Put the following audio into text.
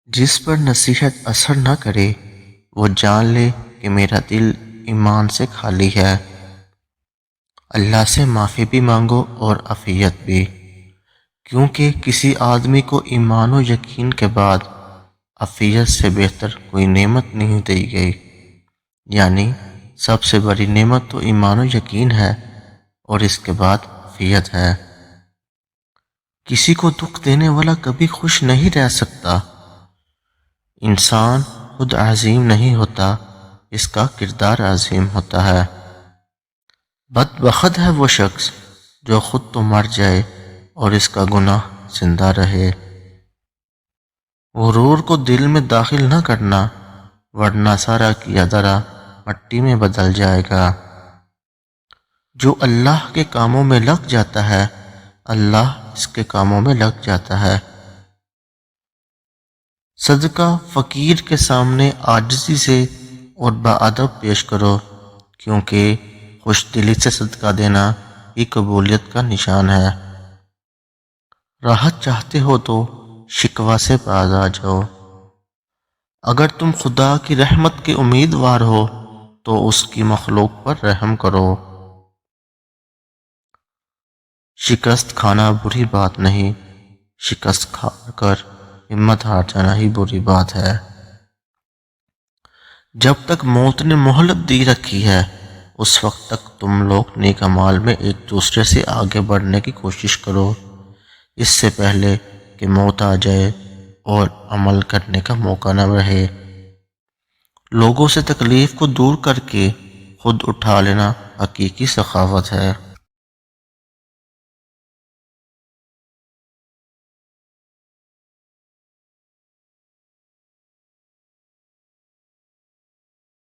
جس پر نصیحت اثر نہ کرے وہ جان لے کہ میرا دل ایمان سے خالی ہے۔ اللہ سے معافی بھی مانگو اور عافیت بھی، کیونکہ کسی آدمی کو ایمان و یقین کے بعد عافیت سے بہتر کوئی نعمت نہیں دی گئی۔ یعنی سب سے بڑی نعمت تو ایمان و یقین ہے اور اس کے بعد عافیت ہے۔ کسی کو دکھ دینے والا کبھی خوش نہیں رہ سکتا۔ انسان خود عظیم نہیں ہوتا، اس کا کردار عظیم ہوتا ہے۔ بدبخت ہے وہ شخص جو خود تو مر جائے اور اس کا گناہ زندہ رہے۔ غرور کو دل میں داخل نہ کرنا، ورنہ سارا کیا دھرا مٹی میں بدل جائے گا۔ جو اللہ کے کاموں میں لگ جاتا ہے، اللہ اس کے کاموں میں لگ جاتا ہے۔ صدقہ فقیر کے سامنے عاجزی سے اور باادب پیش کرو، کیونکہ خوش دلی سے صدقہ دینا ہی قبولیت کا نشان ہے۔ راحت چاہتے ہو تو شکوہ سے باز آ جاؤ۔ اگر تم خدا کی رحمت کے امیدوار ہو تو اس کی مخلوق پر رحم کرو۔ شکست کھانا بری بات نہیں، شکست کھا کر ہمت ہار جانا ہی بری بات ہے۔ جب تک موت نے مہلت دی رکھی ہے اس وقت تک تم لوگ نیک اعمال میں ایک دوسرے سے آگے بڑھنے کی کوشش کرو، اس سے پہلے کہ موت آ جائے اور عمل کرنے کا موقع نہ رہے۔ لوگوں سے تکلیف کو دور کر کے خود اٹھا لینا حقیقی سخاوت ہے۔